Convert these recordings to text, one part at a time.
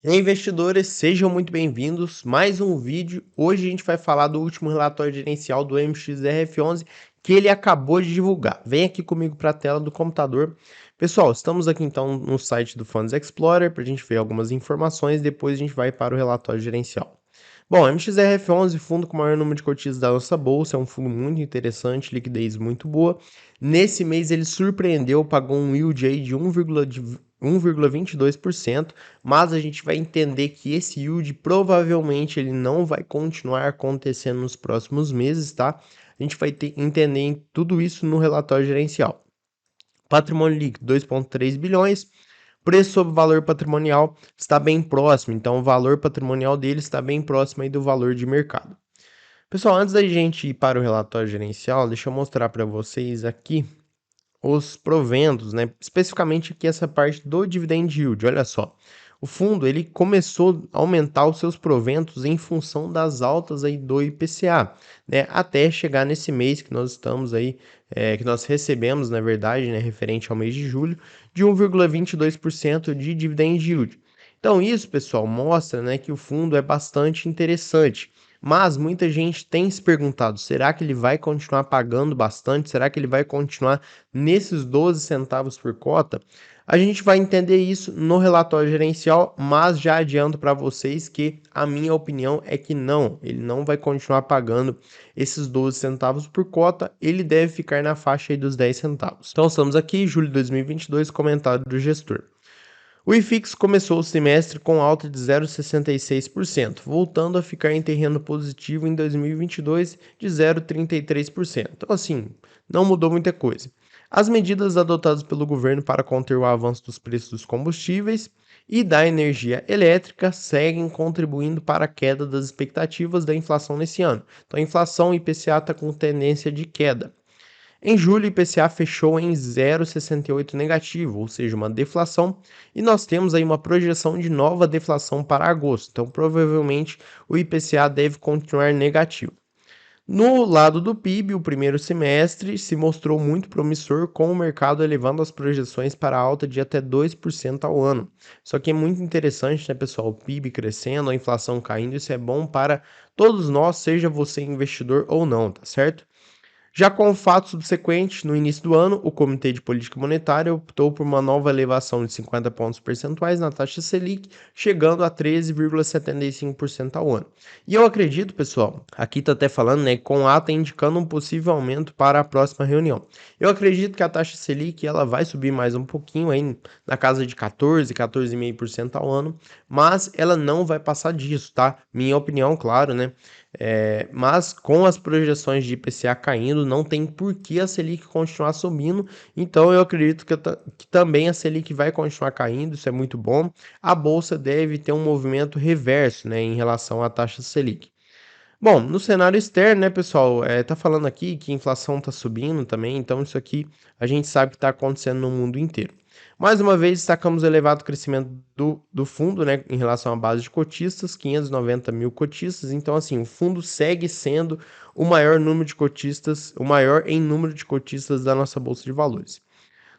E aí, investidores, sejam muito bem-vindos. Mais um vídeo. Hoje a gente vai falar do último relatório gerencial do MXRF11 que ele acabou de divulgar. Vem aqui comigo para a tela do computador. Pessoal, estamos aqui então no site do Funds Explorer para a gente ver algumas informações. Depois a gente vai para o relatório gerencial. Bom, MXRF11, fundo com o maior número de cotistas da nossa bolsa, é um fundo muito interessante, liquidez muito boa. Nesse mês ele surpreendeu, pagou um yield aí de 1,22%, mas a gente vai entender que esse yield provavelmente ele não vai continuar acontecendo nos próximos meses, tá? A gente vai entender tudo isso no relatório gerencial. Patrimônio líquido 2,3 bilhões. Preço sobre valor patrimonial está bem próximo, então o valor patrimonial dele está bem próximo aí do valor de mercado. Pessoal, antes da gente ir para o relatório gerencial, deixa eu mostrar para vocês aqui os proventos, né? Especificamente aqui essa parte do dividend yield. Olha só, o fundo ele começou a aumentar os seus proventos em função das altas aí do IPCA, né? Até chegar nesse mês que nós estamos aí, que nós recebemos, na verdade, né, referente ao mês de julho, de 1,22% de dividend yield. Então isso, pessoal, mostra, né, que o fundo é bastante interessante. Mas muita gente tem se perguntado, será que ele vai continuar pagando bastante? Será que ele vai continuar nesses 12 centavos por cota? A gente vai entender isso no relatório gerencial, mas já adianto para vocês que a minha opinião é que não, ele não vai continuar pagando esses 12 centavos por cota, ele deve ficar na faixa aí dos 10 centavos. Então estamos aqui, julho de 2022, comentário do gestor. O IFIX começou o semestre com alta de 0,66%, voltando a ficar em terreno positivo em 2022 de 0,33%. Então, assim, não mudou muita coisa. As medidas adotadas pelo governo para conter o avanço dos preços dos combustíveis e da energia elétrica seguem contribuindo para a queda das expectativas da inflação nesse ano. Então, a inflação IPCA está com tendência de queda. Em julho, o IPCA fechou em 0,68 negativo, ou seja, uma deflação, e nós temos aí uma projeção de nova deflação para agosto. Então, provavelmente o IPCA deve continuar negativo. No lado do PIB, o primeiro semestre se mostrou muito promissor, com o mercado elevando as projeções para alta de até 2% ao ano. Só que é muito interessante, né, pessoal? O PIB crescendo, a inflação caindo, isso é bom para todos nós, seja você investidor ou não, tá certo? Já com o fato subsequente, no início do ano, o Comitê de Política Monetária optou por uma nova elevação de 50 pontos percentuais na taxa Selic, chegando a 13,75% ao ano. E eu acredito, pessoal, aqui está até falando, né, com a ata indicando um possível aumento para a próxima reunião. Eu acredito que a taxa Selic ela vai subir mais um pouquinho aí na casa de 14, 14,5% ao ano, mas ela não vai passar disso, tá? Minha opinião, claro, né? Mas com as projeções de IPCA caindo, não tem por que a Selic continuar subindo. Então eu acredito que também a Selic vai continuar caindo, isso é muito bom. A bolsa deve ter um movimento reverso, né, em relação à taxa Selic. Bom, no cenário externo, né, pessoal, tá falando aqui que a inflação tá subindo também, então isso aqui a gente sabe que está acontecendo no mundo inteiro. Mais uma vez, destacamos o elevado crescimento do fundo, né, em relação à base de cotistas, 590 mil cotistas, então assim, o fundo segue sendo o maior número de cotistas, o maior em número de cotistas da nossa Bolsa de Valores.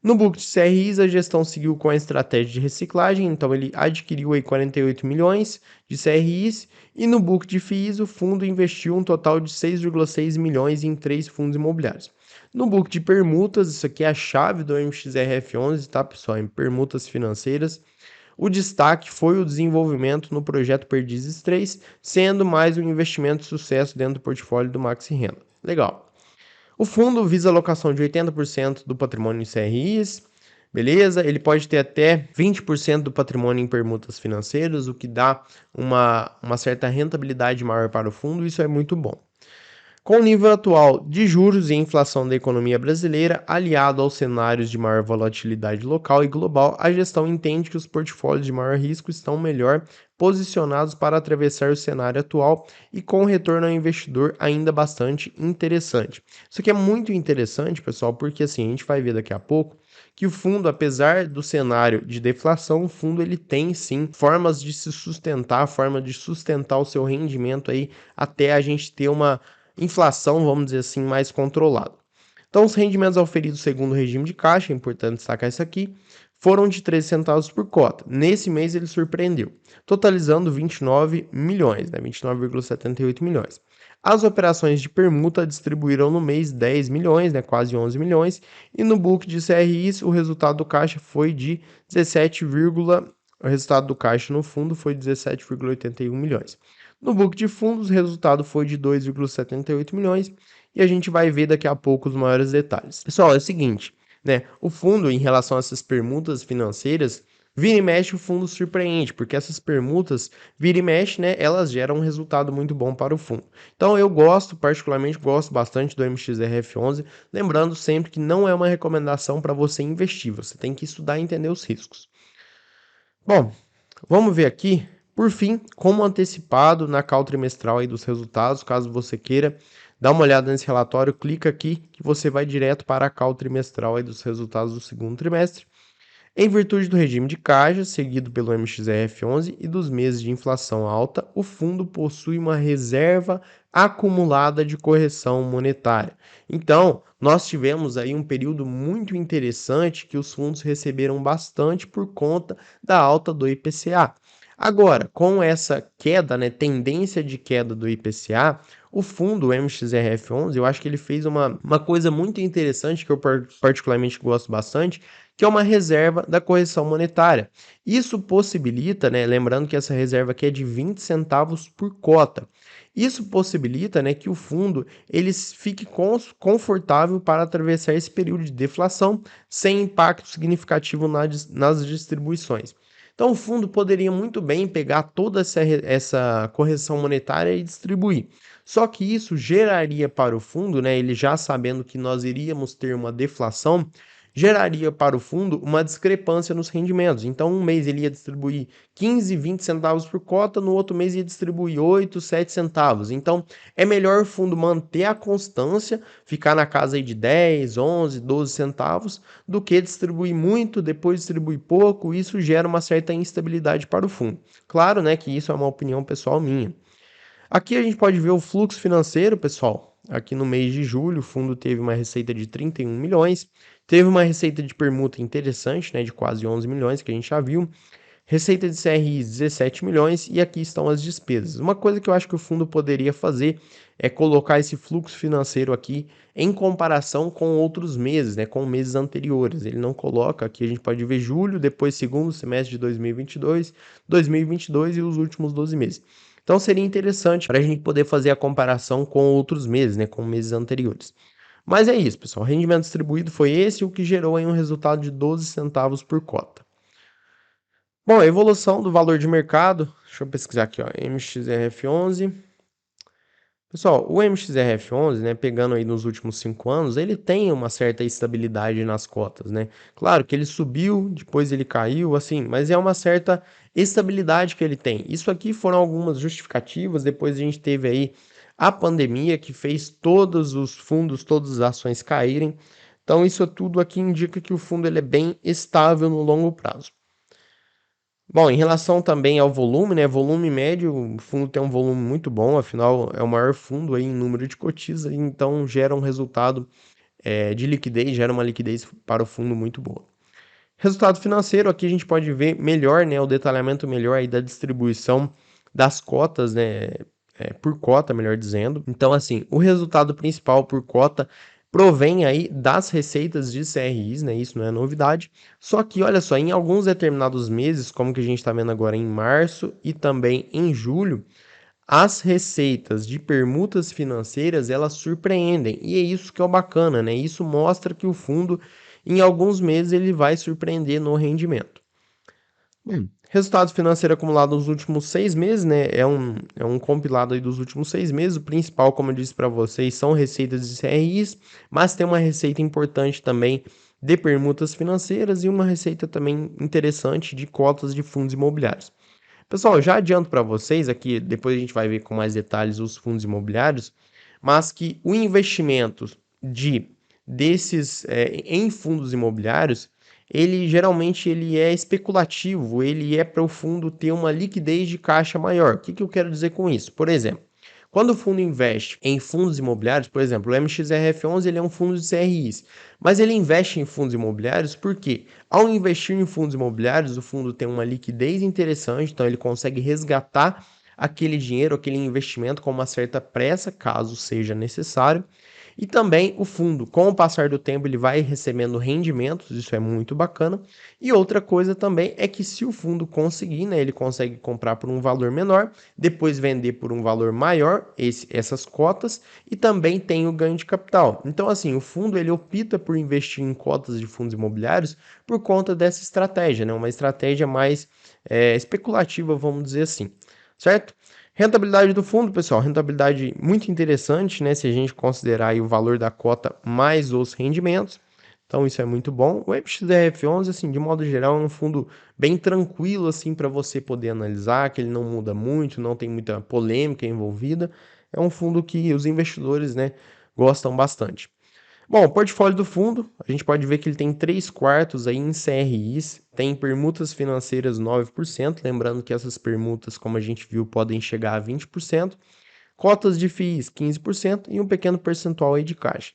No book de CRIs, a gestão seguiu com a estratégia de reciclagem, então ele adquiriu aí 48 milhões de CRIs, e no book de FIIs, o fundo investiu um total de 6,6 milhões em 3 fundos imobiliários. No book de permutas, isso aqui é a chave do MXRF11, tá, pessoal? Em permutas financeiras, o destaque foi o desenvolvimento no projeto Perdizes 3, sendo mais um investimento de sucesso dentro do portfólio do Maxi Renda. Legal. O fundo visa a alocação de 80% do patrimônio em CRIs, beleza? Ele pode ter até 20% do patrimônio em permutas financeiras, o que dá uma certa rentabilidade maior para o fundo, isso é muito bom. Com o nível atual de juros e inflação da economia brasileira, aliado aos cenários de maior volatilidade local e global, a gestão entende que os portfólios de maior risco estão melhor posicionados para atravessar o cenário atual e com retorno ao investidor ainda bastante interessante. Isso aqui é muito interessante, pessoal, porque assim, a gente vai ver daqui a pouco que o fundo, apesar do cenário de deflação, o fundo ele tem sim formas de se sustentar, forma de sustentar o seu rendimento aí até a gente ter uma inflação, vamos dizer assim, mais controlada. Então, os rendimentos auferidos segundo o regime de caixa, é importante destacar isso aqui, foram de 13 centavos por cota. Nesse mês ele surpreendeu, totalizando 29 milhões, né, 29,78 milhões. As operações de permuta distribuíram no mês 10 milhões, né, quase 11 milhões, e no book de CRIs o resultado do caixa foi de 17, o resultado do caixa no fundo foi 17,81 milhões. No book de fundos, o resultado foi de 2,78 milhões e a gente vai ver daqui a pouco os maiores detalhes. Pessoal, é o seguinte, né? O fundo, em relação a essas permutas financeiras, vira e mexe o fundo surpreende, porque essas permutas, vira e mexe, né? Elas geram um resultado muito bom para o fundo. Então eu particularmente gosto bastante do MXRF11, lembrando sempre que não é uma recomendação para você investir, você tem que estudar e entender os riscos. Bom, vamos ver aqui, por fim, como antecipado na call trimestral aí dos resultados, caso você queira dar uma olhada nesse relatório, clica aqui que você vai direto para a call trimestral aí dos resultados do segundo trimestre. Em virtude do regime de caixa, seguido pelo MXRF11 e dos meses de inflação alta, o fundo possui uma reserva acumulada de correção monetária. Então, nós tivemos aí um período muito interessante que os fundos receberam bastante por conta da alta do IPCA. Agora, com essa queda, né, tendência de queda do IPCA, o fundo o MXRF11, eu acho que ele fez uma coisa muito interessante que eu particularmente gosto bastante, que é uma reserva da correção monetária. Isso possibilita, né, lembrando que essa reserva aqui é de 20 centavos por cota. Isso possibilita, né, que o fundo ele fique confortável para atravessar esse período de deflação sem impacto significativo nas distribuições. Então, o fundo poderia muito bem pegar toda essa correção monetária e distribuir. Só que isso geraria para o fundo, né, ele já sabendo que nós iríamos ter uma deflação, geraria para o fundo uma discrepância nos rendimentos. Então, um mês ele ia distribuir 15, 20 centavos por cota, no outro mês ia distribuir 8, 7 centavos. Então, é melhor o fundo manter a constância, ficar na casa aí de 10, 11, 12 centavos, do que distribuir muito, depois distribuir pouco. Isso gera uma certa instabilidade para o fundo. Claro, né, que isso é uma opinião pessoal minha. Aqui a gente pode ver o fluxo financeiro, pessoal. Aqui no mês de julho, o fundo teve uma receita de 31 milhões, teve uma receita de permuta interessante, né, de quase 11 milhões, que a gente já viu, receita de CRI 17 milhões e aqui estão as despesas. Uma coisa que eu acho que o fundo poderia fazer é colocar esse fluxo financeiro aqui em comparação com outros meses, né, com meses anteriores. Ele não coloca, aqui a gente pode ver julho, depois segundo semestre de 2022, 2022 e os últimos 12 meses. Então seria interessante para a gente poder fazer a comparação com outros meses, né, com meses anteriores. Mas é isso, pessoal. O rendimento distribuído foi esse, o que gerou aí um resultado de 12 centavos por cota. Bom, a evolução do valor de mercado, deixa eu pesquisar aqui, ó, MXRF11. Pessoal, o MXRF11, né, pegando aí nos últimos 5 anos, ele tem uma certa estabilidade nas cotas, né? Claro que ele subiu, depois ele caiu, assim, mas é uma certa estabilidade que ele tem. Isso aqui foram algumas justificativas, depois a gente teve aí a pandemia que fez todos os fundos, todas as ações caírem. Então isso tudo aqui indica que o fundo ele é bem estável no longo prazo. Bom, em relação também ao volume, né? Volume médio, o fundo tem um volume muito bom, afinal é o maior fundo aí em número de cotistas, então gera um resultado de liquidez, gera uma liquidez para o fundo muito boa. Resultado financeiro, aqui a gente pode ver melhor, né? O detalhamento melhor aí da distribuição das cotas, né? Por cota, melhor dizendo. Então, assim, o resultado principal por cota provém aí das receitas de CRIs, né? Isso não é novidade. Só que, olha só, em alguns determinados meses, como que a gente está vendo agora em março e também em julho, as receitas de permutas financeiras, elas surpreendem. E é isso que é o bacana, né? Isso mostra que o fundo, em alguns meses, ele vai surpreender no rendimento. Resultado financeiro acumulado nos últimos 6 meses, né? É um compilado aí dos últimos 6 meses. O principal, como eu disse para vocês, são receitas de CRIs, mas tem uma receita importante também de permutas financeiras e uma receita também interessante de cotas de fundos imobiliários. Pessoal, já adianto para vocês aqui, depois a gente vai ver com mais detalhes os fundos imobiliários, mas que o investimento desses em fundos imobiliários, ele geralmente ele é especulativo, ele é para o fundo ter uma liquidez de caixa maior. O que eu quero dizer com isso? Por exemplo, Quando o fundo investe em fundos imobiliários, por exemplo, o MXRF11 ele é um fundo de CRIs, mas ele investe em fundos imobiliários porque, ao investir em fundos imobiliários, o fundo tem uma liquidez interessante, então ele consegue resgatar aquele dinheiro, aquele investimento com uma certa pressa, caso seja necessário. E também o fundo, com o passar do tempo, ele vai recebendo rendimentos, isso é muito bacana. E outra coisa também é que se o fundo conseguir, né, ele consegue comprar por um valor menor, depois vender por um valor maior essas cotas e também tem o ganho de capital. Então, assim, o fundo ele opta por investir em cotas de fundos imobiliários por conta dessa estratégia, né, uma estratégia mais especulativa, vamos dizer assim, certo? Rentabilidade do fundo, pessoal, rentabilidade muito interessante, né? Se a gente considerar aí o valor da cota mais os rendimentos. Então isso é muito bom. O MXRF11, assim, de modo geral, é um fundo bem tranquilo assim para você poder analisar, que ele não muda muito, não tem muita polêmica envolvida. É um fundo que os investidores, né, gostam bastante. Bom, o portfólio do fundo, a gente pode ver que ele tem 3 quartos aí em CRIs, tem permutas financeiras 9%, lembrando que essas permutas, como a gente viu, podem chegar a 20%, cotas de FIIs 15% e um pequeno percentual aí de caixa.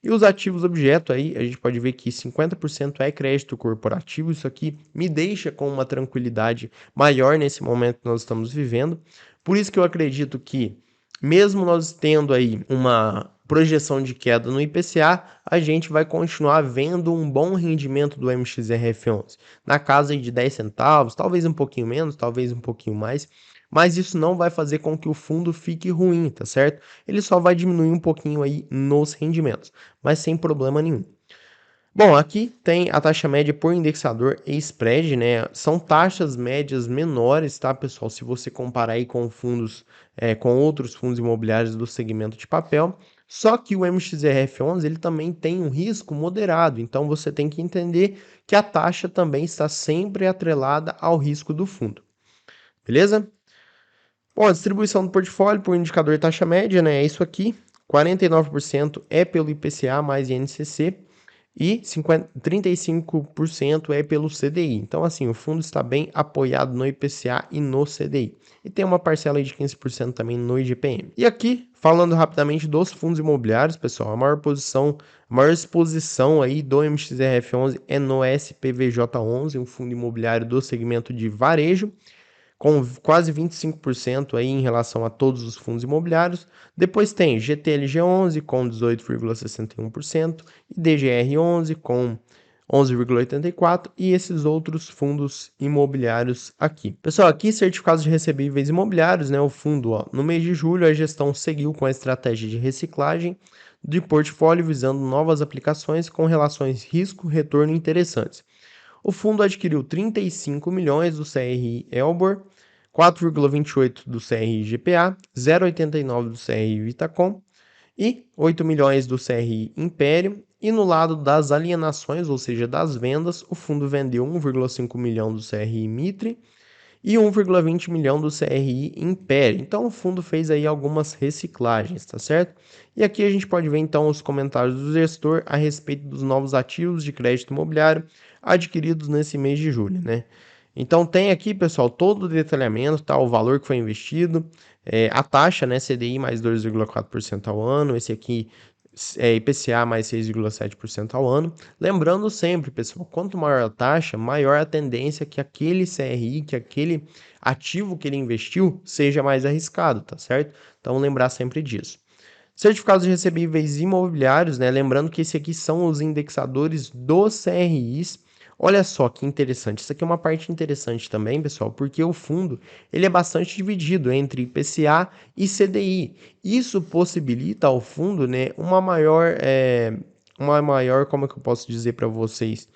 E os ativos objeto aí, a gente pode ver que 50% é crédito corporativo, isso aqui me deixa com uma tranquilidade maior nesse momento que nós estamos vivendo. Por isso que eu acredito que, mesmo nós tendo aí uma projeção de queda no IPCA, a gente vai continuar vendo um bom rendimento do MXRF11, na casa de 10 centavos, talvez um pouquinho menos, talvez um pouquinho mais, mas isso não vai fazer com que o fundo fique ruim, tá certo? Ele só vai diminuir um pouquinho aí nos rendimentos, mas sem problema nenhum. Bom, aqui tem a taxa média por indexador e spread, né? São taxas médias menores, tá, pessoal? Se você comparar aí com fundos, com outros fundos imobiliários do segmento de papel. Só que o MXRF11 ele também tem um risco moderado, então você tem que entender que a taxa também está sempre atrelada ao risco do fundo, beleza? Bom, a distribuição do portfólio por indicador de taxa média, né? É isso aqui. 49% é pelo IPCA mais INCC e 35% é pelo CDI. Então, assim, o fundo está bem apoiado no IPCA e no CDI. E tem uma parcela de 15% também no IGPM. E aqui, falando rapidamente dos fundos imobiliários, pessoal, a maior exposição aí do MXRF11 é no SPVJ11, um fundo imobiliário do segmento de varejo, com quase 25% aí em relação a todos os fundos imobiliários. Depois tem GTLG11 com 18,61% e DGR11 com 11,84% e esses outros fundos imobiliários aqui. Pessoal, aqui certificados de recebíveis imobiliários, né? O fundo, ó, no mês de julho a gestão seguiu com a estratégia de reciclagem de portfólio visando novas aplicações com relações risco-retorno interessantes. O fundo adquiriu 35 milhões do CRI Elbor, 4,28 do CRI GPA, 0,89 do CRI Vitacom e 8 milhões do CRI Império. E no lado das alienações, ou seja, das vendas, o fundo vendeu 1,5 milhão do CRI Mitre e 1,20 milhão do CRI Império. Então o fundo fez aí algumas reciclagens, tá certo? E aqui a gente pode ver então os comentários do gestor a respeito dos novos ativos de crédito imobiliário adquiridos nesse mês de julho, né? Então tem aqui, pessoal, todo o detalhamento, tá? O valor que foi investido, a taxa, né? CDI mais 2,4% ao ano, esse aqui é IPCA mais 6,7% ao ano. Lembrando sempre, pessoal, quanto maior a taxa, maior a tendência que aquele CRI, que aquele ativo que ele investiu, seja mais arriscado, tá certo? Então lembrar sempre disso. Certificados de recebíveis imobiliários, né? Lembrando que esse aqui são os indexadores dos CRIs. Olha só que interessante. Isso aqui é uma parte interessante também, pessoal, porque o fundo ele é bastante dividido entre IPCA e CDI. Isso possibilita ao fundo, né, uma maior, como é que eu posso dizer para vocês?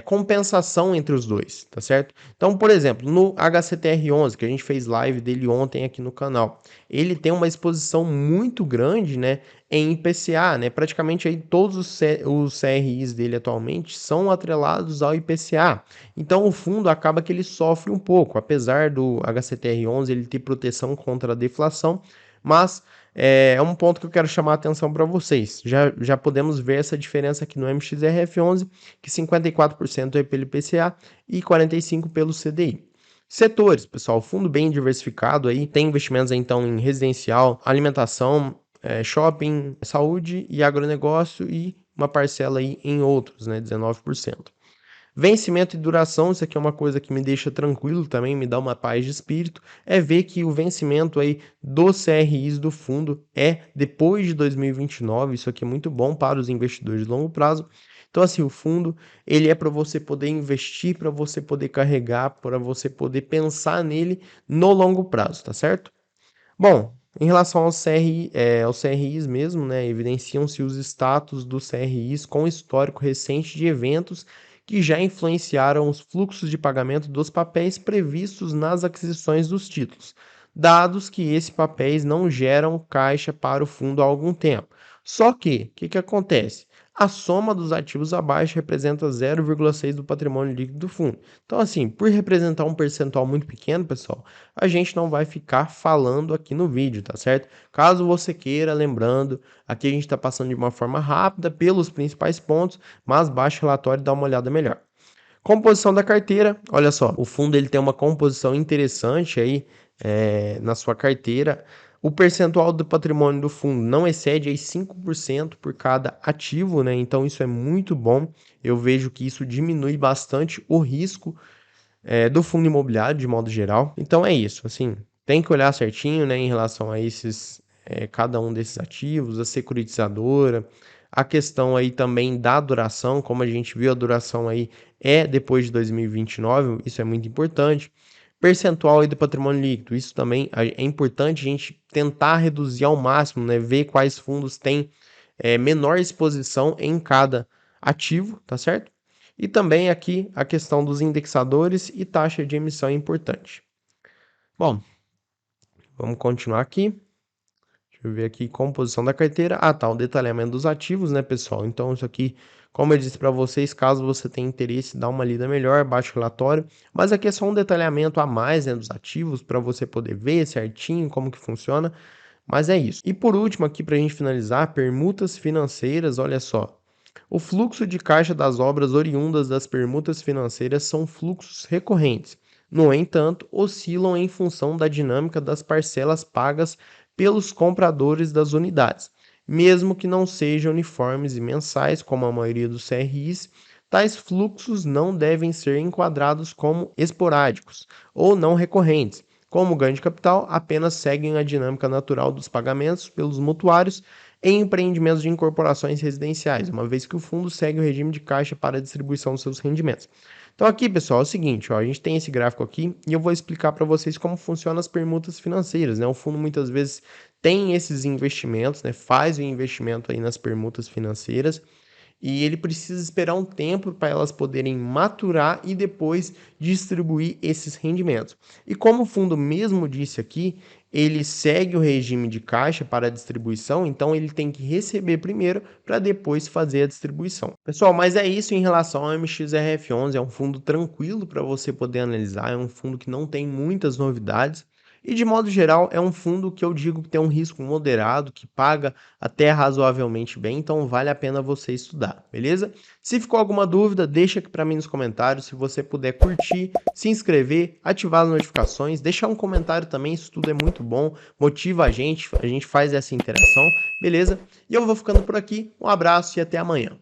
Compensação entre os dois, tá certo? Então, por exemplo, no HCTR11, que a gente fez live dele ontem aqui no canal, ele tem uma exposição muito grande, né, em IPCA, né? Praticamente aí todos os CRIs dele atualmente são atrelados ao IPCA. Então, o fundo acaba que ele sofre um pouco, apesar do HCTR11 ele ter proteção contra a deflação, mas é um ponto que eu quero chamar a atenção para vocês. Já podemos ver essa diferença aqui no MXRF11, que 54% é pelo IPCA e 45% pelo CDI. Setores, pessoal, fundo bem diversificado aí, tem investimentos então em residencial, alimentação, shopping, saúde e agronegócio e uma parcela aí em outros, né, 19%. Vencimento e duração, isso aqui é uma coisa que me deixa tranquilo também, me dá uma paz de espírito, é ver que o vencimento aí dos CRIs do fundo é depois de 2029, isso aqui é muito bom para os investidores de longo prazo. Então assim, o fundo, ele é para você poder investir, para você poder carregar, para você poder pensar nele no longo prazo, tá certo? Bom, em relação aos CRIs mesmo, né, evidenciam-se os status dos CRIs com histórico recente de eventos que já influenciaram os fluxos de pagamento dos papéis previstos nas aquisições dos títulos, dados que esses papéis não geram caixa para o fundo há algum tempo. Só que, o que acontece? A soma dos ativos abaixo representa 0,6 do patrimônio líquido do fundo. Então, assim, por representar um percentual muito pequeno, pessoal, a gente não vai ficar falando aqui no vídeo, tá certo? Caso você queira, lembrando, aqui a gente está passando de uma forma rápida pelos principais pontos, mas baixe o relatório e dá uma olhada melhor. Composição da carteira, olha só, o fundo ele tem uma composição interessante aí na sua carteira. O percentual do patrimônio do fundo não excede aí 5% por cada ativo, né? Então isso é muito bom. Eu vejo que isso diminui bastante o risco do fundo imobiliário de modo geral. Então é isso, assim, tem que olhar certinho, né, em relação a cada um desses ativos, a securitizadora, a questão aí também da duração, como a gente viu, a duração aí é depois de 2029, isso é muito importante. Percentual aí do patrimônio líquido, isso também é importante a gente tentar reduzir ao máximo, né, ver quais fundos têm menor exposição em cada ativo, tá certo? E também aqui a questão dos indexadores e taxa de emissão é importante. Bom, vamos continuar aqui. Deixa eu ver aqui, composição da carteira. Ah, tá, o detalhamento dos ativos, né, pessoal? Então, isso aqui, como eu disse para vocês, caso você tenha interesse, dá uma lida melhor, baixa o relatório. Mas aqui é só um detalhamento a mais, né, dos ativos, para você poder ver certinho como que funciona. Mas é isso. E por último, aqui para a gente finalizar, permutas financeiras, olha só. O fluxo de caixa das obras oriundas das permutas financeiras são fluxos recorrentes. No entanto, oscilam em função da dinâmica das parcelas pagas pelos compradores das unidades. Mesmo que não sejam uniformes e mensais, como a maioria dos CRIs, tais fluxos não devem ser enquadrados como esporádicos ou não recorrentes. Como ganho de capital, apenas seguem a dinâmica natural dos pagamentos pelos mutuários em empreendimentos de incorporações residenciais, uma vez que o fundo segue o regime de caixa para a distribuição dos seus rendimentos. Então aqui, pessoal, é o seguinte, ó, a gente tem esse gráfico aqui e eu vou explicar para vocês como funcionam as permutas financeiras, né? O fundo muitas vezes tem esses investimentos, né? Faz o investimento aí nas permutas financeiras e ele precisa esperar um tempo para elas poderem maturar e depois distribuir esses rendimentos. E como o fundo mesmo disse aqui, ele segue o regime de caixa para a distribuição, então ele tem que receber primeiro para depois fazer a distribuição. Pessoal, mas é isso em relação ao MXRF11, é um fundo tranquilo para você poder analisar, é um fundo que não tem muitas novidades. E de modo geral, é um fundo que eu digo que tem um risco moderado, que paga até razoavelmente bem, então vale a pena você estudar, beleza? Se ficou alguma dúvida, deixa aqui para mim nos comentários. Se você puder curtir, se inscrever, ativar as notificações, deixar um comentário também, isso tudo é muito bom, motiva a gente faz essa interação, beleza? E eu vou ficando por aqui, um abraço e até amanhã.